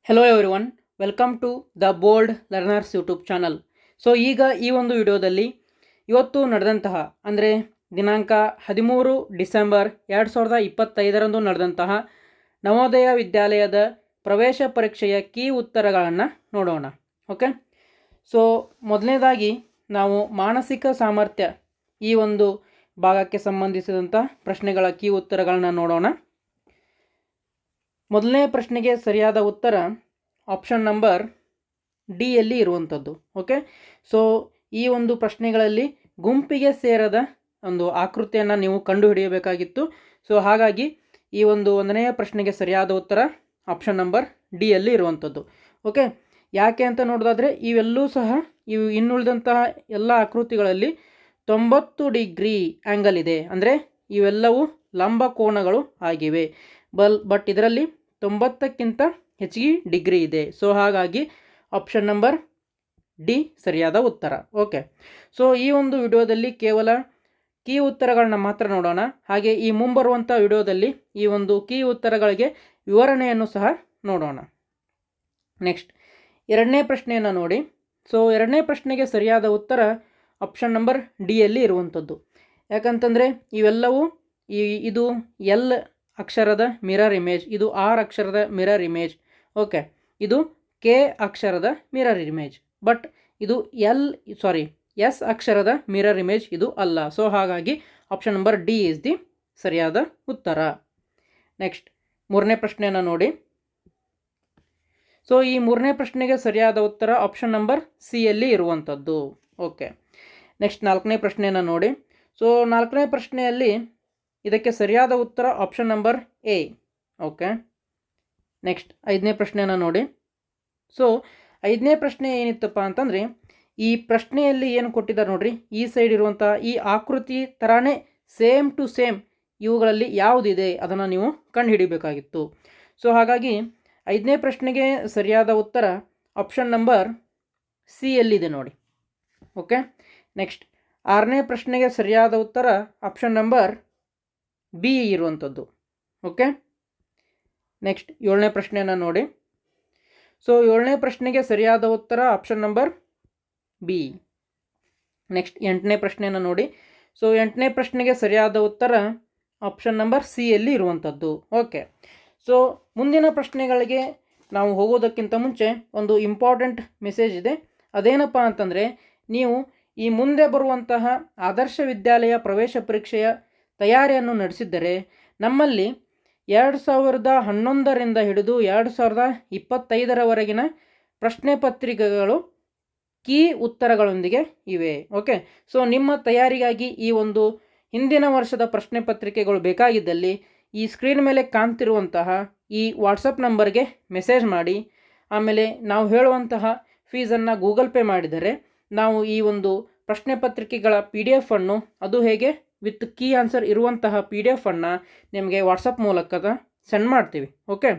Hello everyone, welcome to the bold learners YouTube channel. So ಈಗ ಈ ಒಂದು ವಿಡಿಯೋದಲ್ಲಿ ಇವತ್ತು ನಡೆದಂತಹ ಅಂದರೆ ದಿನಾಂಕ 13 ಡಿಸೆಂಬರ್ 2025ರಂದು ನಡೆದಂತಹ ನವೋದಯ ವಿದ್ಯಾಲಯದ ಪ್ರವೇಶ ಪರೀಕ್ಷೆಯ ಕೀ ಉತ್ತರಗಳನ್ನು ನೋಡೋಣ. ಓಕೆ, ಸೊ ಮೊದಲನೇದಾಗಿ ನಾವು ಮಾನಸಿಕ ಸಾಮರ್ಥ್ಯ ಈ ಒಂದು ಭಾಗಕ್ಕೆ ಸಂಬಂಧಿಸಿದಂಥ ಪ್ರಶ್ನೆಗಳ ಕೀ ಉತ್ತರಗಳನ್ನು ನೋಡೋಣ. ಮೊದಲನೇ ಪ್ರಶ್ನೆಗೆ ಸರಿಯಾದ ಉತ್ತರ ಆಪ್ಷನ್ ನಂಬರ್ ಡಿ ಯಲ್ಲಿ ಇರುವಂಥದ್ದು. ಓಕೆ, ಸೊ ಈ ಒಂದು ಪ್ರಶ್ನೆಗಳಲ್ಲಿ ಗುಂಪಿಗೆ ಸೇರದ ಒಂದು ಆಕೃತಿಯನ್ನು ನೀವು ಕಂಡುಹಿಡಿಯಬೇಕಾಗಿತ್ತು. ಸೊ ಹಾಗಾಗಿ ಈ ಒಂದು ಒಂದನೆಯ ಪ್ರಶ್ನೆಗೆ ಸರಿಯಾದ ಉತ್ತರ ಆಪ್ಷನ್ ನಂಬರ್ ಡಿ ಯಲ್ಲಿ ಇರುವಂಥದ್ದು. ಓಕೆ, ಯಾಕೆ ಅಂತ ನೋಡೋದಾದರೆ ಇವೆಲ್ಲೂ ಸಹ ಇವು ಇನ್ನುಳಿದಂತಹ ಎಲ್ಲ ಆಕೃತಿಗಳಲ್ಲಿ 90 ಡಿಗ್ರಿ ಆ್ಯಂಗಲ್ ಇದೆ, ಅಂದರೆ ಇವೆಲ್ಲವೂ ಲಂಬ ಕೋನಗಳು ಆಗಿವೆ. ಬಟ್ ಇದರಲ್ಲಿ 90ಕ್ಕಿಂತ ಹೆಚ್ಚಿಗೆ ಡಿಗ್ರಿ ಇದೆ. ಸೊ ಹಾಗಾಗಿ ಆಪ್ಷನ್ ನಂಬರ್ ಡಿ ಸರಿಯಾದ ಉತ್ತರ. ಓಕೆ, ಸೊ ಈ ಒಂದು ವಿಡಿಯೋದಲ್ಲಿ ಕೇವಲ ಕೀ ಉತ್ತರಗಳನ್ನ ಮಾತ್ರ ನೋಡೋಣ. ಹಾಗೆ ಈ ಮುಂಬರುವಂಥ ವಿಡಿಯೋದಲ್ಲಿ ಈ ಒಂದು ಕೀ ಉತ್ತರಗಳಿಗೆ ವಿವರಣೆಯನ್ನು ಸಹ ನೋಡೋಣ. ನೆಕ್ಸ್ಟ್ ಎರಡನೇ ಪ್ರಶ್ನೆಯನ್ನು ನೋಡಿ. ಸೊ ಎರಡನೇ ಪ್ರಶ್ನೆಗೆ ಸರಿಯಾದ ಉತ್ತರ ಆಪ್ಷನ್ ನಂಬರ್ ಡಿ ಯಲ್ಲಿ ಇರುವಂಥದ್ದು. ಯಾಕಂತಂದರೆ ಇವೆಲ್ಲವೂ ಇದು ಎಲ್ ಅಕ್ಷರದ ಮಿರರ್ ಇಮೇಜ್, ಇದು ಆರ್ ಅಕ್ಷರದ ಮಿರರ್ ಇಮೇಜ್. ಓಕೆ, ಇದು ಕೆ ಅಕ್ಷರದ ಮಿರರ್ ಇಮೇಜ್, ಬಟ್ ಇದು ಎಸ್ ಅಕ್ಷರದ ಮಿರರ್ ಇಮೇಜ್ ಇದು ಅಲ್ಲ. ಸೊ ಹಾಗಾಗಿ option number D is the ಸರಿಯಾದ ಉತ್ತರ. ನೆಕ್ಸ್ಟ್ ಮೂರನೇ ಪ್ರಶ್ನೆಯನ್ನು ನೋಡಿ. ಸೊ ಈ ಮೂರನೇ ಪ್ರಶ್ನೆಗೆ ಸರಿಯಾದ ಉತ್ತರ ಆಪ್ಷನ್ ನಂಬರ್ ಸಿ ಯಲ್ಲಿ ಇರುವಂಥದ್ದು. ಓಕೆ, ನೆಕ್ಸ್ಟ್ ನಾಲ್ಕನೇ ಪ್ರಶ್ನೆಯನ್ನು ನೋಡಿ. ಸೊ ನಾಲ್ಕನೇ ಪ್ರಶ್ನೆಯಲ್ಲಿ ಇದಕ್ಕೆ ಸರಿಯಾದ ಉತ್ತರ option number A. Okay, next ಐದನೇ ಪ್ರಶ್ನೆಯನ್ನು ನೋಡಿ. ಸೊ ಐದನೇ ಪ್ರಶ್ನೆ ಏನಿತ್ತಪ್ಪ ಅಂತಂದರೆ ಈ ಪ್ರಶ್ನೆಯಲ್ಲಿ ಏನು ಕೊಟ್ಟಿದ್ದಾರೆ ನೋಡ್ರಿ, ಈ ಸೈಡ್ ಇರುವಂಥ ಈ ಆಕೃತಿ ಥರನೇ ಸೇಮ್ ಟು ಸೇಮ್ ಇವುಗಳಲ್ಲಿ ಯಾವುದಿದೆ ಅದನ್ನು ನೀವು ಕಂಡುಹಿಡಿಬೇಕಾಗಿತ್ತು. ಸೊ ಹಾಗಾಗಿ ಐದನೇ ಪ್ರಶ್ನೆಗೆ ಸರಿಯಾದ ಉತ್ತರ ಆಪ್ಷನ್ ನಂಬರ್ ಸಿ ಯಲ್ಲಿದೆ ನೋಡಿ. ಓಕೆ, ನೆಕ್ಸ್ಟ್ ಆರನೇ ಪ್ರಶ್ನೆಗೆ ಸರಿಯಾದ ಉತ್ತರ ಆಪ್ಷನ್ ನಂಬರ್ ಬಿ ಇರುವಂಥದ್ದು. ಓಕೆ, ನೆಕ್ಸ್ಟ್ ಏಳನೇ ಪ್ರಶ್ನೆಯನ್ನು ನೋಡಿ. ಸೊ ಏಳನೇ ಪ್ರಶ್ನೆಗೆ ಸರಿಯಾದ ಉತ್ತರ ಆಪ್ಷನ್ ನಂಬರ್ ಬಿ. ನೆಕ್ಸ್ಟ್ ಎಂಟನೇ ಪ್ರಶ್ನೆಯನ್ನು ನೋಡಿ. ಸೊ ಎಂಟನೇ ಪ್ರಶ್ನೆಗೆ ಸರಿಯಾದ ಉತ್ತರ ಆಪ್ಷನ್ ನಂಬರ್ ಸಿ ಯಲ್ಲಿ ಇರುವಂಥದ್ದು. ಓಕೆ, ಸೊ ಮುಂದಿನ ಪ್ರಶ್ನೆಗಳಿಗೆ ನಾವು ಹೋಗೋದಕ್ಕಿಂತ ಮುಂಚೆ ಒಂದು ಇಂಪಾರ್ಟೆಂಟ್ ಮೆಸೇಜ್ ಇದೆ. ಅದೇನಪ್ಪ ಅಂತಂದರೆ, ನೀವು ಈ ಮುಂದೆ ಬರುವಂತಹ ಆದರ್ಶ ವಿದ್ಯಾಲಯ ಪ್ರವೇಶ ಪರೀಕ್ಷೆಯ ತಯಾರಿಯನ್ನು ನಡೆಸಿದ್ದರೆ ನಮ್ಮಲ್ಲಿ 2011ರಿಂದ ಹಿಡಿದು 2025ರವರೆಗಿನ ಪ್ರಶ್ನೆ ಪತ್ರಿಕೆಗಳು ಕೀ ಉತ್ತರಗಳೊಂದಿಗೆ ಇವೆ. ಓಕೆ, ಸೊ ನಿಮ್ಮ ತಯಾರಿಗಾಗಿ ಈ ಒಂದು ಹಿಂದಿನ ವರ್ಷದ ಪ್ರಶ್ನೆ ಪತ್ರಿಕೆಗಳು ಬೇಕಾಗಿದ್ದಲ್ಲಿ ಈ ಸ್ಕ್ರೀನ್ ಮೇಲೆ ಕಾಣ್ತಿರುವಂತಹ ಈ ವಾಟ್ಸಪ್ ನಂಬರ್ಗೆ ಮೆಸೇಜ್ ಮಾಡಿ. ಆಮೇಲೆ ನಾವು ಹೇಳುವಂತಹ ಫೀಸನ್ನು ಗೂಗಲ್ ಪೇ ಮಾಡಿದರೆ ನಾವು ಈ ಒಂದು ಪ್ರಶ್ನೆ ಪತ್ರಿಕೆಗಳ PDF ಅನ್ನು, ಅದು ಹೇಗೆ ವಿತ್ ಕೀ ಆನ್ಸರ್ ಇರುವಂತಹ PDF ಅನ್ನು ನಿಮಗೆ ವಾಟ್ಸಪ್ ಮೂಲಕ ಸೆಂಡ್ ಮಾಡ್ತೀವಿ. ಓಕೆ,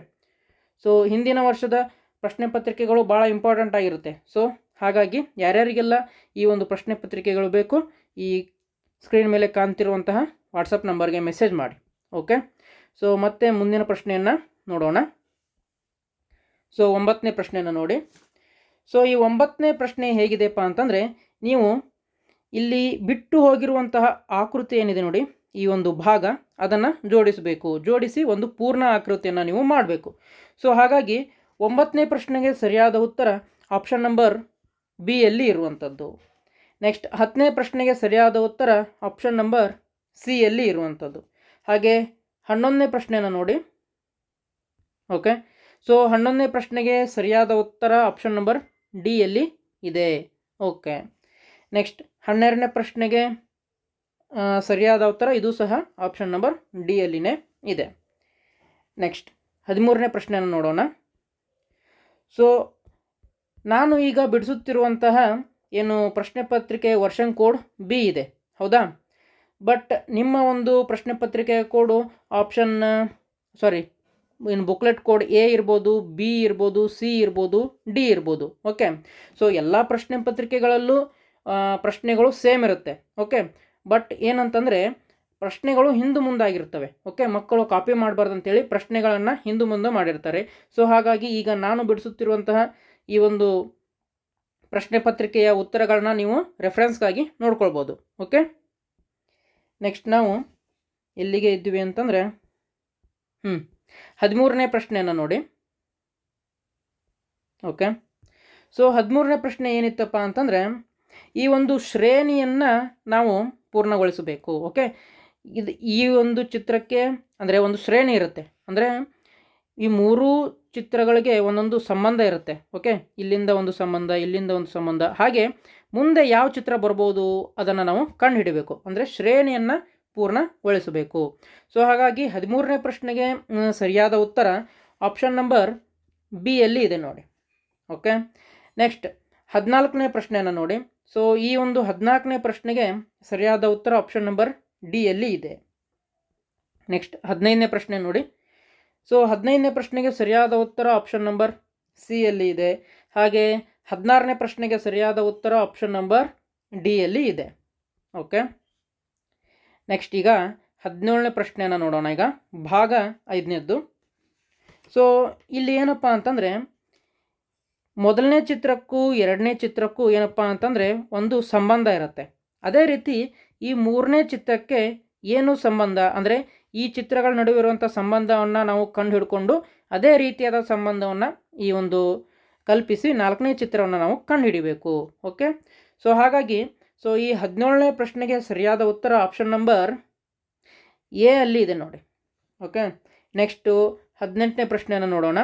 ಸೊ ಹಿಂದಿನ ವರ್ಷದ ಪ್ರಶ್ನೆ ಪತ್ರಿಕೆಗಳು ಭಾಳ ಇಂಪಾರ್ಟೆಂಟ್ ಆಗಿರುತ್ತೆ. ಸೊ ಹಾಗಾಗಿ ಯಾರ್ಯಾರಿಗೆಲ್ಲ ಈ ಒಂದು ಪ್ರಶ್ನೆ ಪತ್ರಿಕೆಗಳು ಬೇಕು, ಈ ಸ್ಕ್ರೀನ್ ಮೇಲೆ ಕಾಣ್ತಿರುವಂತಹ ವಾಟ್ಸಪ್ ನಂಬರ್ಗೆ ಮೆಸೇಜ್ ಮಾಡಿ. ಓಕೆ, ಸೊ ಮತ್ತೆ ಮುಂದಿನ ಪ್ರಶ್ನೆಯನ್ನು ನೋಡೋಣ. ಸೊ 9ನೇ ಪ್ರಶ್ನೆಯನ್ನು ನೋಡಿ. ಸೊ ಈ 9ನೇ ಪ್ರಶ್ನೆ ಹೇಗಿದೆಪ್ಪ ಅಂತಂದರೆ, ನೀವು ಇಲ್ಲಿ ಬಿಟ್ಟು ಹೋಗಿರುವಂತಹ ಆಕೃತಿ ಏನಿದೆ ನೋಡಿ, ಈ ಒಂದು ಭಾಗ ಅದನ್ನು ಜೋಡಿಸಿ ಒಂದು ಪೂರ್ಣ ಆಕೃತಿಯನ್ನು ನೀವು ಮಾಡಬೇಕು. ಸೊ ಹಾಗಾಗಿ 9ನೇ ಪ್ರಶ್ನೆಗೆ ಸರಿಯಾದ ಉತ್ತರ ಆಪ್ಷನ್ ನಂಬರ್ ಬಿ ಯಲ್ಲಿ ಇರುವಂಥದ್ದು. ನೆಕ್ಸ್ಟ್ 10ನೇ ಪ್ರಶ್ನೆಗೆ ಸರಿಯಾದ ಉತ್ತರ ಆಪ್ಷನ್ ನಂಬರ್ ಸಿ ಯಲ್ಲಿ ಇರುವಂಥದ್ದು. ಹಾಗೆ 11ನೇ ಪ್ರಶ್ನೆಯನ್ನು ನೋಡಿ. ಓಕೆ, ಸೊ 11ನೇ ಪ್ರಶ್ನೆಗೆ ಸರಿಯಾದ ಉತ್ತರ ಆಪ್ಷನ್ ನಂಬರ್ ಡಿ ಯಲ್ಲಿ ಇದೆ. ಓಕೆ, ನೆಕ್ಸ್ಟ್ 12ನೇ ಪ್ರಶ್ನೆಗೆ ಸರಿಯಾದ ಉತ್ತರ ಇದು ಸಹ ಆಪ್ಷನ್ ನಂಬರ್ ಡಿ ಯಲ್ಲಿನೇ ಇದೆ. ನೆಕ್ಸ್ಟ್ 13ನೇ ಪ್ರಶ್ನೆಯನ್ನು ನೋಡೋಣ. ಸೊ ನಾನು ಈಗ ಬಿಡಿಸುತ್ತಿರುವಂತಹ ಏನು ಪ್ರಶ್ನೆ ಪತ್ರಿಕೆ ವರ್ಷನ್ ಕೋಡ್ ಬಿ ಇದೆ, ಹೌದಾ? ಬಟ್ ನಿಮ್ಮ ಒಂದು ಪ್ರಶ್ನೆ ಪತ್ರಿಕೆಯ ಕೋಡು ಇನ್ನು ಬುಕ್ಲೆಟ್ ಕೋಡ್ ಎ ಇರ್ಬೋದು, ಬಿ ಇರ್ಬೋದು, ಸಿ ಇರ್ಬೋದು, ಡಿ ಇರ್ಬೋದು. ಓಕೆ, ಸೊ ಎಲ್ಲ ಪ್ರಶ್ನೆ ಪತ್ರಿಕೆಗಳಲ್ಲೂ ಪ್ರಶ್ನೆಗಳು ಸೇಮ್ ಇರುತ್ತೆ. ಓಕೆ, ಬಟ್ ಏನಂತಂದರೆ ಪ್ರಶ್ನೆಗಳು ಹಿಂದು ಮುಂದಾಗಿರ್ತವೆ. ಓಕೆ, ಮಕ್ಕಳು ಕಾಪಿ ಮಾಡಬಾರ್ದು ಅಂತೇಳಿ ಪ್ರಶ್ನೆಗಳನ್ನು ಹಿಂದು ಮುಂದೆ ಮಾಡಿರ್ತಾರೆ. ಸೊ ಹಾಗಾಗಿ ಈಗ ನಾನು ಬಿಡಿಸುತ್ತಿರುವಂತಹ ಈ ಒಂದು ಪ್ರಶ್ನೆ ಪತ್ರಿಕೆಯ ಉತ್ತರಗಳನ್ನ ನೀವು ರೆಫರೆನ್ಸ್ಗಾಗಿ ನೋಡ್ಕೊಳ್ಬೋದು. ಓಕೆ, ನೆಕ್ಸ್ಟ್ ನಾವು ಎಲ್ಲಿಗೆ ಇದ್ದೀವಿ ಅಂತಂದರೆ 13ನೇ ಪ್ರಶ್ನೆಯನ್ನು ನೋಡಿ. ಓಕೆ, ಸೊ 13ನೇ ಪ್ರಶ್ನೆ ಏನಿತ್ತಪ್ಪ ಅಂತಂದರೆ ಈ ಒಂದು ಶ್ರೇಣಿಯನ್ನು ನಾವು ಪೂರ್ಣಗೊಳಿಸಬೇಕು. ಓಕೆ, ಈ ಒಂದು ಚಿತ್ರಕ್ಕೆ ಅಂದರೆ ಒಂದು ಶ್ರೇಣಿ ಇರುತ್ತೆ, ಅಂದರೆ ಈ ಮೂರೂ ಚಿತ್ರಗಳಿಗೆ ಒಂದೊಂದು ಸಂಬಂಧ ಇರುತ್ತೆ. ಓಕೆ, ಇಲ್ಲಿಂದ ಒಂದು ಸಂಬಂಧ, ಇಲ್ಲಿಂದ ಒಂದು ಸಂಬಂಧ, ಹಾಗೆ ಮುಂದೆ ಯಾವ ಚಿತ್ರ ಬರ್ಬೋದು ಅದನ್ನು ನಾವು ಕಂಡುಹಿಡಬೇಕು, ಅಂದರೆ ಶ್ರೇಣಿಯನ್ನು ಪೂರ್ಣಗೊಳಿಸಬೇಕು. ಸೊ ಹಾಗಾಗಿ 13ನೇ ಪ್ರಶ್ನೆಗೆ ಸರಿಯಾದ ಉತ್ತರ ಆಪ್ಷನ್ ನಂಬರ್ ಬಿ ಯಲ್ಲಿ ಇದೆ ನೋಡಿ. ಓಕೆ, ನೆಕ್ಸ್ಟ್ 14ನೇ ಪ್ರಶ್ನೆಯನ್ನು ನೋಡಿ. ಸೊ ಈ ಒಂದು 14ನೇ ಪ್ರಶ್ನೆಗೆ ಸರಿಯಾದ ಉತ್ತರ ಆಪ್ಷನ್ ನಂಬರ್ ಡಿ ಯಲ್ಲಿ ಇದೆ. ನೆಕ್ಸ್ಟ್ 15ನೇ ಪ್ರಶ್ನೆ ನೋಡಿ. ಸೊ 15ನೇ ಪ್ರಶ್ನೆಗೆ ಸರಿಯಾದ ಉತ್ತರ ಆಪ್ಷನ್ ನಂಬರ್ ಸಿ ಯಲ್ಲಿ ಇದೆ. ಹಾಗೆ 16ನೇ ಪ್ರಶ್ನೆಗೆ ಸರಿಯಾದ ಉತ್ತರ ಆಪ್ಷನ್ ನಂಬರ್ ಡಿ ಯಲ್ಲಿ ಇದೆ. ಓಕೆ, ನೆಕ್ಸ್ಟ್ ಈಗ 17ನೇ ಪ್ರಶ್ನೆಯನ್ನು ನೋಡೋಣ. ಈಗ ಭಾಗ 5ನೇದ್ದು. ಸೊ ಇಲ್ಲಿ ಏನಪ್ಪ ಅಂತಂದರೆ ಮೊದಲನೇ ಚಿತ್ರಕ್ಕೂ 2ನೇ ಚಿತ್ರಕ್ಕೂ ಏನಪ್ಪ ಅಂತಂದರೆ ಒಂದು ಸಂಬಂಧ ಇರುತ್ತೆ. ಅದೇ ರೀತಿ ಈ 3ನೇ ಚಿತ್ರಕ್ಕೆ ಏನು ಸಂಬಂಧ, ಅಂದರೆ ಈ ಚಿತ್ರಗಳ ನಡುವೆ ಇರುವಂಥ ಸಂಬಂಧವನ್ನು ನಾವು ಕಂಡು ಹಿಡ್ಕೊಂಡು ಅದೇ ರೀತಿಯಾದ ಸಂಬಂಧವನ್ನು ಈ ಒಂದು ಕಲ್ಪಿಸಿ 4ನೇ ಚಿತ್ರವನ್ನು ನಾವು ಕಂಡುಹಿಡಿಬೇಕು. ಓಕೆ, ಸೊ ಹಾಗಾಗಿ ಈ 17ನೇ ಪ್ರಶ್ನೆಗೆ ಸರಿಯಾದ ಉತ್ತರ ಆಪ್ಷನ್ ನಂಬರ್ ಎ ಅಲ್ಲಿ ಇದೆ ನೋಡಿ. ಓಕೆ, ನೆಕ್ಸ್ಟು 18ನೇ ಪ್ರಶ್ನೆಯನ್ನು ನೋಡೋಣ.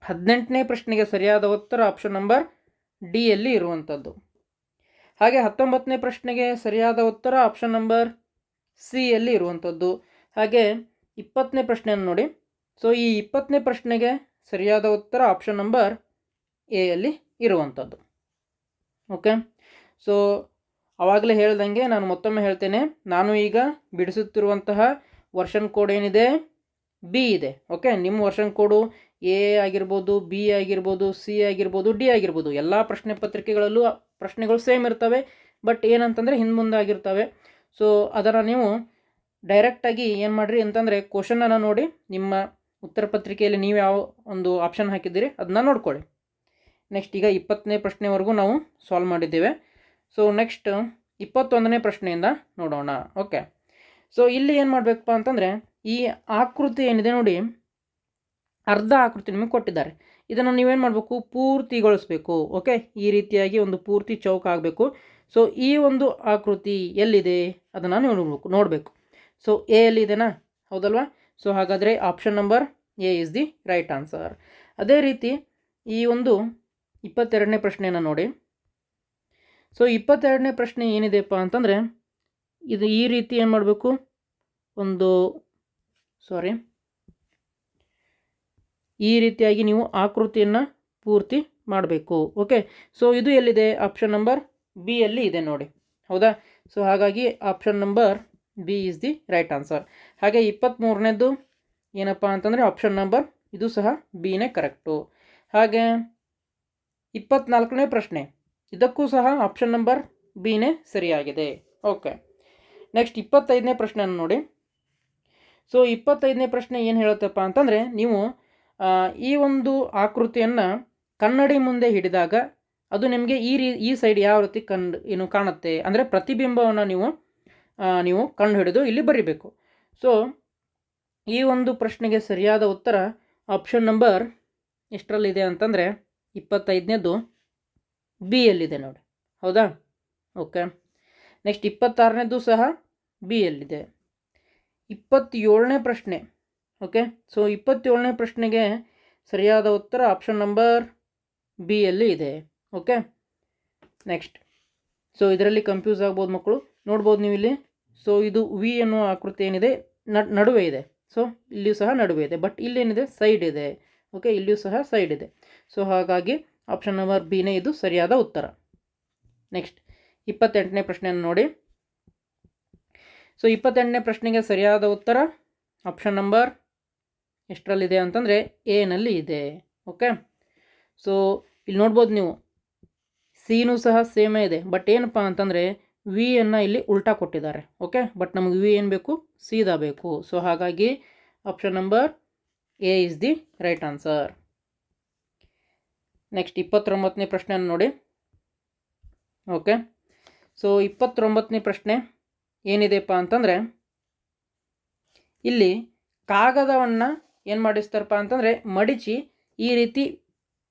18ನೇ ಪ್ರಶ್ನೆಗೆ ಸರಿಯಾದ ಉತ್ತರ ಆಪ್ಷನ್ ನಂಬರ್ ಡಿ ಯಲ್ಲಿ ಇರುವಂಥದ್ದು. ಹಾಗೆ 19ನೇ ಪ್ರಶ್ನೆಗೆ ಸರಿಯಾದ ಉತ್ತರ ಆಪ್ಷನ್ ನಂಬರ್ ಸಿ ಯಲ್ಲಿ ಇರುವಂಥದ್ದು. ಹಾಗೆ 20ನೇ ಪ್ರಶ್ನೆಯನ್ನು ನೋಡಿ. ಸೊ ಈ 20ನೇ ಪ್ರಶ್ನೆಗೆ ಸರಿಯಾದ ಉತ್ತರ ಆಪ್ಷನ್ ನಂಬರ್ ಎ ಯಲ್ಲಿ ಇರುವಂಥದ್ದು. ಓಕೆ, ಸೊ ಆವಾಗಲೇ ಹೇಳ್ದಂಗೆ ನಾನು ಮತ್ತೊಮ್ಮೆ ಹೇಳ್ತೇನೆ, ನಾನು ಈಗ ಬಿಡಿಸುತ್ತಿರುವಂತಹ ವರ್ಷನ್ ಕೋಡ್ ಏನಿದೆ ಬಿ ಇದೆ. ಓಕೆ, ನಿಮ್ಮ ವರ್ಷನ್ ಕೋಡು ಎ ಆಗಿರ್ಬೋದು, ಬಿ ಆಗಿರ್ಬೋದು, ಸಿ ಆಗಿರ್ಬೋದು, ಡಿ ಆಗಿರ್ಬೋದು, ಎಲ್ಲ ಪ್ರಶ್ನೆ ಪತ್ರಿಕೆಗಳಲ್ಲೂ ಪ್ರಶ್ನೆಗಳು ಸೇಮ್ ಇರ್ತವೆ. ಬಟ್ ಏನಂತಂದರೆ ಹಿಂದೆ ಮುಂದೆ ಆಗಿರ್ತವೆ. ಸೊ ಅದನ್ನು ನೀವು ಡೈರೆಕ್ಟಾಗಿ ಏನು ಮಾಡಿರಿ ಅಂತಂದರೆ ಕ್ವಶನನ್ನು ನೋಡಿ ನಿಮ್ಮ ಉತ್ತರ ಪತ್ರಿಕೆಯಲ್ಲಿ ನೀವು ಯಾವ ಒಂದು ಆಪ್ಷನ್ ಹಾಕಿದ್ದೀರಿ ಅದನ್ನ ನೋಡ್ಕೊಳ್ಳಿ. ನೆಕ್ಸ್ಟ್ ಈಗ 20ನೇ ಪ್ರಶ್ನೆವರೆಗೂ ನಾವು ಸಾಲ್ವ್ ಮಾಡಿದ್ದೇವೆ. ಸೊ ನೆಕ್ಸ್ಟ್ 21ನೇ ಪ್ರಶ್ನೆಯಿಂದ ನೋಡೋಣ. ಓಕೆ, ಸೊ ಇಲ್ಲಿ ಏನು ಮಾಡಬೇಕಪ್ಪ ಅಂತಂದರೆ ಈ ಆಕೃತಿ ಏನಿದೆ ನೋಡಿ, ಅರ್ಧ ಆಕೃತಿ ನಿಮಗೆ ಕೊಟ್ಟಿದ್ದಾರೆ. ಇದನ್ನು ನೀವೇನು ಮಾಡಬೇಕು, ಪೂರ್ತಿಗೊಳಿಸಬೇಕು. ಓಕೆ, ಈ ರೀತಿಯಾಗಿ ಒಂದು ಪೂರ್ತಿ ಚೌಕ ಆಗಬೇಕು. ಸೊ ಈ ಒಂದು ಆಕೃತಿ ಎಲ್ಲಿದೆ ಅದನ್ನು ನೀವು ನೋಡಬೇಕು. ಸೊ ಎ ಎಲ್ಲಿ ಇದೆನಾ, ಹೌದಲ್ವಾ? ಸೊ ಹಾಗಾದರೆ option number A is the right answer. ಅದೇ ರೀತಿ ಈ ಒಂದು 22ನೇ ಪ್ರಶ್ನೆಯನ್ನು ನೋಡಿ. ಸೊ 22ನೇ ಪ್ರಶ್ನೆ ಏನಿದೆಪ್ಪ ಅಂತಂದರೆ ಇದು ಈ ರೀತಿ ಏನು ಮಾಡಬೇಕು, ಈ ರೀತಿಯಾಗಿ ನೀವು ಆಕೃತಿಯನ್ನು ಪೂರ್ತಿ ಮಾಡಬೇಕು. ಓಕೆ, ಸೊ ಇದು ಎಲ್ಲಿದೆ, ಆಪ್ಷನ್ ನಂಬರ್ ಬಿ ಯಲ್ಲಿ ಇದೆ ನೋಡಿ, ಹೌದಾ? ಸೊ ಹಾಗಾಗಿ option number B is the right answer. ಹಾಗೆ 23ನೇದು ಏನಪ್ಪ ಅಂತಂದರೆ ಆಪ್ಷನ್ ನಂಬರ್ ಇದು ಸಹ ಬಿನೇ ಕರೆಕ್ಟು. ಹಾಗೆ 24ನೇ ಪ್ರಶ್ನೆ, ಇದಕ್ಕೂ ಸಹ ಆಪ್ಷನ್ ನಂಬರ್ ಬಿನೇ ಸರಿಯಾಗಿದೆ. ಓಕೆ, ನೆಕ್ಸ್ಟ್ 25ನೇ ಪ್ರಶ್ನೆಯನ್ನು ನೋಡಿ. ಸೊ 25ನೇ ಪ್ರಶ್ನೆ ಏನು ಹೇಳುತ್ತಪ್ಪ ಅಂತಂದರೆ ನೀವು ಈ ಒಂದು ಆಕೃತಿಯನ್ನು ಕನ್ನಡಿ ಮುಂದೆ ಹಿಡಿದಾಗ ಅದು ನಿಮಗೆ ಈ ಸೈಡ್ ಯಾವ ರೀತಿ ಕಾಣುತ್ತೆ ಅಂದರೆ ಪ್ರತಿಬಿಂಬವನ್ನು ನೀವು ಕಂಡು ಹಿಡಿದು ಇಲ್ಲಿ ಬರೀಬೇಕು. ಸೊ ಈ ಒಂದು ಪ್ರಶ್ನೆಗೆ ಸರಿಯಾದ ಉತ್ತರ ಆಪ್ಷನ್ ನಂಬರ್ ಎಷ್ಟರಲ್ಲಿದೆ ಅಂತಂದರೆ 25ನೇದು ಬಿ ಯಲ್ಲಿದೆ ನೋಡಿ, ಹೌದಾ? ಓಕೆ, ನೆಕ್ಸ್ಟ್ 26ನೇದು ಸಹ ಬಿ ಯಲ್ಲಿದೆ. 27ನೇ ಪ್ರಶ್ನೆ. ಓಕೆ, ಸೊ 27ನೇ ಪ್ರಶ್ನೆಗೆ ಸರಿಯಾದ ಉತ್ತರ ಆಪ್ಷನ್ ನಂಬರ್ ಬಿ ಯಲ್ಲಿ ಇದೆ. ಓಕೆ, ನೆಕ್ಸ್ಟ್ ಸೊ ಇದರಲ್ಲಿ ಕನ್ಫ್ಯೂಸ್ ಆಗ್ಬೋದು ಮಕ್ಕಳು, ನೋಡ್ಬೋದು ನೀವು ಇಲ್ಲಿ. ಸೊ ಇದು ವಿ ಅನ್ನೋ ಆಕೃತಿ ಏನಿದೆ ನಡುವೆ ಇದೆ. ಸೊ ಇಲ್ಲಿಯೂ ಸಹ ನಡುವೆ ಇದೆ, ಬಟ್ ಇಲ್ಲೇನಿದೆ ಸೈಡ್ ಇದೆ. ಓಕೆ, ಇಲ್ಲಿಯೂ ಸಹ ಸೈಡ್ ಇದೆ. ಸೊ ಹಾಗಾಗಿ ಆಪ್ಷನ್ ನಂಬರ್ ಬಿನೇ ಇದು ಸರಿಯಾದ ಉತ್ತರ. ನೆಕ್ಸ್ಟ್ 28ನೇ ಪ್ರಶ್ನೆಯನ್ನು ನೋಡಿ. ಸೊ 28ನೇ ಪ್ರಶ್ನೆಗೆ ಸರಿಯಾದ ಉತ್ತರ ಆಪ್ಷನ್ ನಂಬರ್ ಎಷ್ಟರಲ್ಲಿದೆ ಅಂತಂದರೆ ಎನಲ್ಲಿ ಇದೆ. ಓಕೆ, ಸೊ ಇಲ್ಲಿ ನೋಡ್ಬೋದು ನೀವು ಸಿನೂ ಸಹ ಸೇಮೇ ಇದೆ, ಬಟ್ ಏನಪ್ಪ ಅಂತಂದರೆ ವಿಯನ್ನು ಇಲ್ಲಿ ಉಲ್ಟಾ ಕೊಟ್ಟಿದ್ದಾರೆ. ಓಕೆ, ಬಟ್ ನಮಗೆ ವಿ ಏನು ಬೇಕು, ಸೀದಾ ಬೇಕು. ಸೊ ಹಾಗಾಗಿ option number A is the right answer. Next 29ನೇ ಪ್ರಶ್ನೆಯನ್ನು ನೋಡಿ. ಓಕೆ, ಸೊ 29ನೇ ಪ್ರಶ್ನೆ ಏನಿದೆಪ್ಪ ಅಂತಂದರೆ, ಇಲ್ಲಿ ಕಾಗದವನ್ನು ಏನು ಮಾಡಿಸ್ತಾರಪ್ಪ ಅಂತಂದರೆ ಮಡಿಚಿ ಈ ರೀತಿ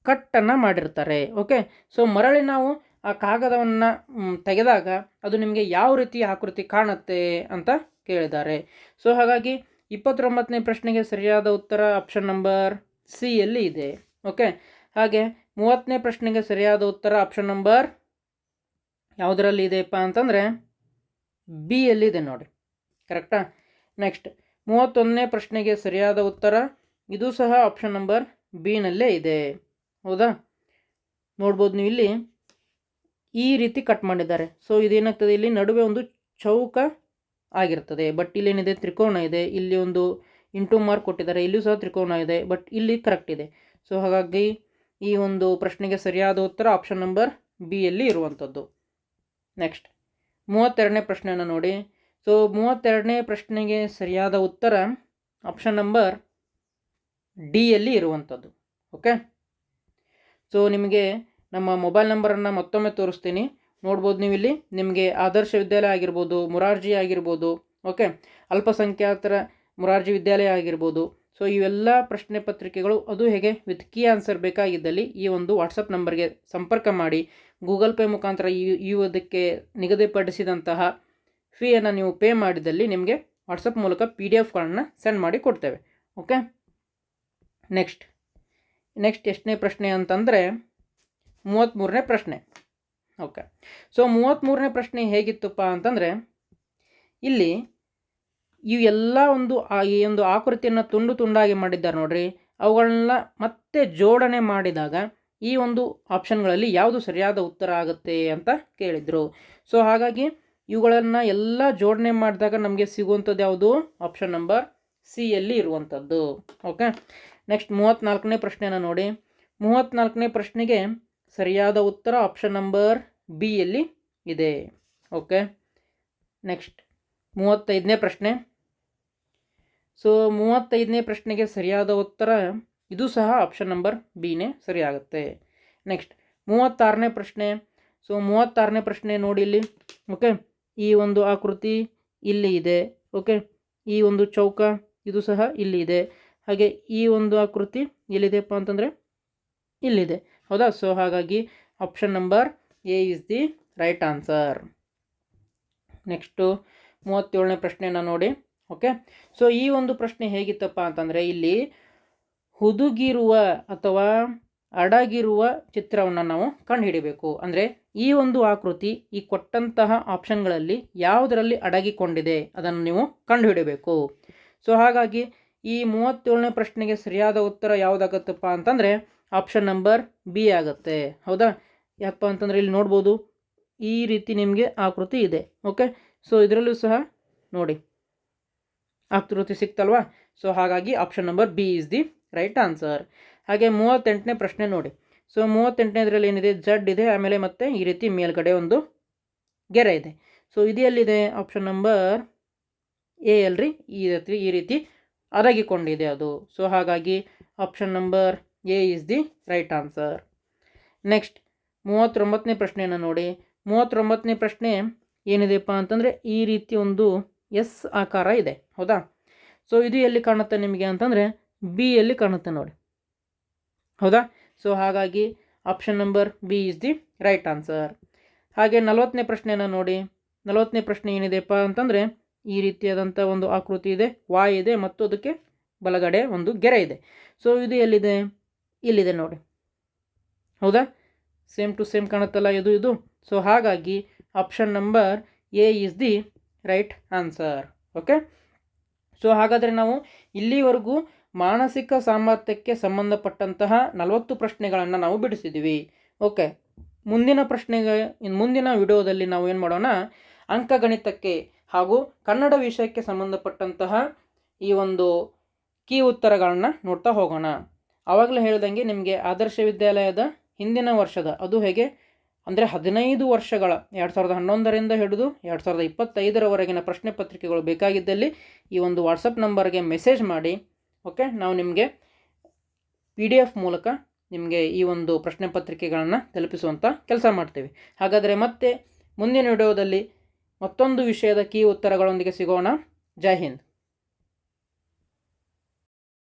ಕಟ್ಟನ್ನು ಮಾಡಿರ್ತಾರೆ. ಓಕೆ, ಸೊ ಮರಳಿ ನಾವು ಆ ಕಾಗದವನ್ನು ತೆಗೆದಾಗ ಅದು ನಿಮಗೆ ಯಾವ ರೀತಿ ಆಕೃತಿ ಕಾಣುತ್ತೆ ಅಂತ ಕೇಳಿದ್ದಾರೆ. ಸೊ ಹಾಗಾಗಿ 29ನೇ ಪ್ರಶ್ನೆಗೆ ಸರಿಯಾದ ಉತ್ತರ ಆಪ್ಷನ್ ನಂಬರ್ ಸಿ ಯಲ್ಲಿ ಇದೆ. ಓಕೆ, ಹಾಗೆ 30ನೇ ಪ್ರಶ್ನೆಗೆ ಸರಿಯಾದ ಉತ್ತರ ಆಪ್ಷನ್ ನಂಬರ್ ಯಾವುದರಲ್ಲಿ ಇದೆಯಪ್ಪ ಅಂತಂದರೆ ಬಿ ಯಲ್ಲಿದೆ ನೋಡಿ. ಕರೆಕ್ಟಾ? ನೆಕ್ಸ್ಟ್ 31ನೇ ಪ್ರಶ್ನೆಗೆ ಸರಿಯಾದ ಉತ್ತರ ಇದು ಸಹ ಆಪ್ಷನ್ ನಂಬರ್ ಬಿನಲ್ಲೇ ಇದೆ. ಹೌದಾ? ನೋಡ್ಬೋದು ನೀವು ಇಲ್ಲಿ ಈ ರೀತಿ ಕಟ್ ಮಾಡಿದ್ದಾರೆ. ಸೊ ಇದೇನಾಗ್ತದೆ, ಇಲ್ಲಿ ನಡುವೆ ಒಂದು ಚೌಕ ಆಗಿರ್ತದೆ. ಬಟ್ ಇಲ್ಲೇನಿದೆ, ತ್ರಿಕೋನ ಇದೆ. ಇಲ್ಲಿ ಒಂದು ಇಂಟು ಮಾರ್ಕ್ ಕೊಟ್ಟಿದ್ದಾರೆ, ಇಲ್ಲಿಯೂ ಸಹ ತ್ರಿಕೋನ ಇದೆ. ಬಟ್ ಇಲ್ಲಿ ಕರೆಕ್ಟ್ ಇದೆ. ಸೊ ಹಾಗಾಗಿ ಈ ಒಂದು ಪ್ರಶ್ನೆಗೆ ಸರಿಯಾದ ಉತ್ತರ ಆಪ್ಷನ್ ನಂಬರ್ ಬಿ ಯಲ್ಲಿ ಇರುವಂಥದ್ದು. ನೆಕ್ಸ್ಟ್ 32ನೇ ಪ್ರಶ್ನೆಯನ್ನು ನೋಡಿ. ಸೊ 32ನೇ ಪ್ರಶ್ನೆಗೆ ಸರಿಯಾದ ಉತ್ತರ ಆಪ್ಷನ್ ನಂಬರ್ ಡಿ ಯಲ್ಲಿ ಇರುವಂಥದ್ದು. ಓಕೆ, ಸೊ ನಿಮಗೆ ನಮ್ಮ ಮೊಬೈಲ್ ನಂಬರನ್ನು ಮತ್ತೊಮ್ಮೆ ತೋರಿಸ್ತೀನಿ. ನೋಡ್ಬೋದು ನೀವು ಇಲ್ಲಿ ನಿಮಗೆ ಆದರ್ಶ ವಿದ್ಯಾಲಯ ಆಗಿರ್ಬೋದು, ಮುರಾರ್ಜಿ ಆಗಿರ್ಬೋದು, ಓಕೆ, ಅಲ್ಪಸಂಖ್ಯಾತರ ಮುರಾರ್ಜಿ ವಿದ್ಯಾಲಯ ಆಗಿರ್ಬೋದು. ಸೊ ಇವೆಲ್ಲ ಪ್ರಶ್ನೆ ಪತ್ರಿಕೆಗಳು ಅದು ಹೇಗೆ ವಿತ್ ಕೀ ಆನ್ಸರ್ ಬೇಕಾಗಿದ್ದಲ್ಲಿ ಈ ಒಂದು ವಾಟ್ಸಪ್ ನಂಬರ್ಗೆ ಸಂಪರ್ಕ ಮಾಡಿ ಗೂಗಲ್ ಪೇ ಮುಖಾಂತರ ಇದಕ್ಕೆ ನಿಗದಿಪಡಿಸಿದಂತಹ ಫೀಯನ್ನು ನೀವು ಪೇ ಮಾಡಿದಲ್ಲಿ ನಿಮಗೆ ವಾಟ್ಸಪ್ ಮೂಲಕ PDF ಸೆಂಡ್ ಮಾಡಿ ಕೊಡ್ತೇವೆ. ಓಕೆ, ನೆಕ್ಸ್ಟ್ ಎಷ್ಟನೇ ಪ್ರಶ್ನೆ ಅಂತಂದರೆ 33ನೇ ಪ್ರಶ್ನೆ. ಓಕೆ, ಸೊ 33ನೇ ಪ್ರಶ್ನೆ ಹೇಗಿತ್ತಪ್ಪ ಅಂತಂದರೆ, ಇಲ್ಲಿ ಈ ಎಲ್ಲ ಈ ಒಂದು ಆಕೃತಿಯನ್ನು ತುಂಡು ತುಂಡಾಗಿ ಮಾಡಿದ್ದಾರೆ ನೋಡ್ರಿ. ಅವುಗಳನ್ನ ಮತ್ತೆ ಜೋಡಣೆ ಮಾಡಿದಾಗ ಈ ಒಂದು ಆಪ್ಷನ್ಗಳಲ್ಲಿ ಯಾವುದು ಸರಿಯಾದ ಉತ್ತರ ಆಗುತ್ತೆ ಅಂತ ಕೇಳಿದರು. ಸೊ ಹಾಗಾಗಿ ಇವುಗಳನ್ನು ಎಲ್ಲ ಜೋಡಣೆ ಮಾಡಿದಾಗ ನಮಗೆ ಸಿಗುವಂಥದ್ದು ಯಾವುದು? ಆಪ್ಷನ್ ನಂಬರ್ ಸಿ ಯಲ್ಲಿ ಇರುವಂಥದ್ದು. ಓಕೆ, ನೆಕ್ಸ್ಟ್ 34ನೇ ಪ್ರಶ್ನೆಯನ್ನು ನೋಡಿ. 34ನೇ ಪ್ರಶ್ನೆಗೆ ಸರಿಯಾದ ಉತ್ತರ ಆಪ್ಷನ್ ನಂಬರ್ ಬಿ ಯಲ್ಲಿ ಇದೆ. ಓಕೆ, ನೆಕ್ಸ್ಟ್ 35ನೇ ಪ್ರಶ್ನೆ. ಸೊ 35ನೇ ಪ್ರಶ್ನೆಗೆ ಸರಿಯಾದ ಉತ್ತರ ಇದು ಸಹ ಆಪ್ಷನ್ ನಂಬರ್ ಬಿನೇ ಸರಿಯಾಗುತ್ತೆ. ನೆಕ್ಸ್ಟ್ 36ನೇ ಪ್ರಶ್ನೆ. ಸೊ 36ನೇ ಪ್ರಶ್ನೆ ನೋಡಿ ಇಲ್ಲಿ. ಓಕೆ, ಈ ಒಂದು ಆಕೃತಿ ಇಲ್ಲಿ ಇದೆ. ಓಕೆ, ಈ ಒಂದು ಚೌಕ ಇದು ಸಹ ಇಲ್ಲಿ ಇದೆ. ಹಾಗೆ ಈ ಒಂದು ಆಕೃತಿ ಎಲ್ಲಿದೆಪ್ಪ ಅಂತಂದರೆ ಇಲ್ಲಿದೆ. ಹೌದಾ? ಸೊ ಹಾಗಾಗಿ option number A is the right answer. Next 37ನೇ ಪ್ರಶ್ನೆಯನ್ನು ನೋಡಿ. ಓಕೆ, ಸೊ ಈ ಒಂದು ಪ್ರಶ್ನೆ ಹೇಗಿತ್ತಪ್ಪ ಅಂತಂದರೆ, ಇಲ್ಲಿ ಹುದುಗಿರುವ ಅಥವಾ ಅಡಗಿರುವ ಚಿತ್ರವನ್ನು ನಾವು ಕಂಡುಹಿಡಿಬೇಕು. ಅಂದರೆ ಈ ಒಂದು ಆಕೃತಿ ಈ ಕೊಟ್ಟಂತಹ ಆಪ್ಷನ್ಗಳಲ್ಲಿ ಯಾವುದರಲ್ಲಿ ಅಡಗಿಕೊಂಡಿದೆ ಅದನ್ನು ನೀವು ಕಂಡುಹಿಡಬೇಕು. ಸೊ ಹಾಗಾಗಿ ಈ 37ನೇ ಪ್ರಶ್ನೆಗೆ ಸರಿಯಾದ ಉತ್ತರ ಯಾವುದಾಗತ್ತಪ್ಪ ಅಂತಂದರೆ ಆಪ್ಷನ್ ನಂಬರ್ ಬಿ ಆಗುತ್ತೆ. ಹೌದಾ? ಯಾಕಪ್ಪ ಅಂತಂದರೆ ಇಲ್ಲಿ ನೋಡ್ಬೋದು ಈ ರೀತಿ ನಿಮಗೆ ಆಕೃತಿ ಇದೆ. ಓಕೆ, ಸೊ ಇದರಲ್ಲೂ ಸಹ ನೋಡಿ ಆಕೃತಿ ಸಿಕ್ತಲ್ವಾ? ಸೊ ಹಾಗಾಗಿ option number B is the right answer. ಹಾಗೆ 38ನೇ ಪ್ರಶ್ನೆ ನೋಡಿ. ಸೊ 38ನೇದ್ರಲ್ಲಿ ಏನಿದೆ, ಜಡ್ ಇದೆ, ಆಮೇಲೆ ಮತ್ತೆ ಈ ರೀತಿ ಮೇಲ್ಗಡೆ ಒಂದು ಗೆರೆ ಇದೆ. ಸೊ ಇದು ಎಲ್ಲಿದೆ? ಆಪ್ಷನ್ ನಂಬರ್ ಎ ಅಲ್ರಿ. ಈ ರೀತಿ ಅಡಗಿಕೊಂಡಿದೆ ಅದು. ಸೊ ಹಾಗಾಗಿ option number A is the right answer. Next 39ನೇ ಪ್ರಶ್ನೆಯನ್ನು ನೋಡಿ. 39ನೇ ಪ್ರಶ್ನೆ ಏನಿದೆಪ್ಪ ಅಂತಂದರೆ ಈ ರೀತಿ ಒಂದು ಎಸ್ ಆಕಾರ ಇದೆ. ಹೌದಾ? ಸೊ ಇದು ಎಲ್ಲಿ ಕಾಣುತ್ತೆ ನಿಮಗೆ ಅಂತಂದರೆ ಬಿ ಯಲ್ಲಿ ಕಾಣುತ್ತೆ ನೋಡಿ. ಹೌದಾ? ಸೊ ಹಾಗಾಗಿ option number B is the right answer. ಹಾಗೆ 40ನೇ ಪ್ರಶ್ನೆಯನ್ನು ನೋಡಿ. 40ನೇ ಪ್ರಶ್ನೆ ಏನಿದೆಪ್ಪ ಅಂತಂದರೆ ಈ ರೀತಿಯಾದಂಥ ಒಂದು ಆಕೃತಿ ಇದೆ, ವಾಯ್ ಇದೆ ಮತ್ತು ಅದಕ್ಕೆ ಬಲಗಡೆ ಒಂದು ಗೆರೆ ಇದೆ. ಸೊ ಇದು ಎಲ್ಲಿದೆ? ಇಲ್ಲಿದೆ ನೋಡಿ. ಹೌದಾ? ಸೇಮ್ ಟು ಸೇಮ್ ಕಾಣುತ್ತಲ್ಲ ಇದು. ಸೊ ಹಾಗಾಗಿ option number A is the right answer. Okay, so ಹಾಗಾದರೆ ನಾವು ಇಲ್ಲಿವರೆಗೂ ಮಾನಸಿಕ ಸಾಮರ್ಥ್ಯಕ್ಕೆ ಸಂಬಂಧಪಟ್ಟಂತಹ 40 ಪ್ರಶ್ನೆಗಳನ್ನು ನಾವು ಬಿಡಿಸಿದ್ದೀವಿ. ಓಕೆ, ಮುಂದಿನ ವಿಡಿಯೋದಲ್ಲಿ ನಾವು ಏನು ಮಾಡೋಣ, ಅಂಕಗಣಿತಕ್ಕೆ ಹಾಗೂ ಕನ್ನಡ ವಿಷಯಕ್ಕೆ ಸಂಬಂಧಪಟ್ಟಂತಹ ಈ ಒಂದು ಕೀ ಉತ್ತರಗಳನ್ನು ನೋಡ್ತಾ ಹೋಗೋಣ. ಆವಾಗಲೇ ಹೇಳ್ದಂಗೆ ನಿಮಗೆ ಆದರ್ಶ ವಿದ್ಯಾಲಯದ ಹಿಂದಿನ ವರ್ಷದ ಅದು ಹೇಗೆ ಅಂದರೆ 15 ವರ್ಷಗಳ 2011ರಿಂದ ಹಿಡಿದು 2025ರವರೆಗಿನ ಪ್ರಶ್ನೆ ಪತ್ರಿಕೆಗಳು ಬೇಕಾಗಿದ್ದಲ್ಲಿ ಈ ಒಂದು ವಾಟ್ಸಪ್ ನಂಬರ್ಗೆ ಮೆಸೇಜ್ ಮಾಡಿ. ಓಕೆ, ನಾವು ನಿಮಗೆ PDF ಮೂಲಕ ನಿಮಗೆ ಈ ಒಂದು ಪ್ರಶ್ನೆ ಪತ್ರಿಕೆಗಳನ್ನು ತಲುಪಿಸುವಂಥ ಕೆಲಸ ಮಾಡ್ತೀವಿ. ಹಾಗಾದರೆ ಮತ್ತೆ ಮುಂದಿನ ವಿಡಿಯೋದಲ್ಲಿ ಮತ್ತೊಂದು ವಿಷಯದ ಕೀ ಉತ್ತರಗಳೊಂದಿಗೆ ಸಿಗೋಣ. ಜೈ ಹಿಂದ್.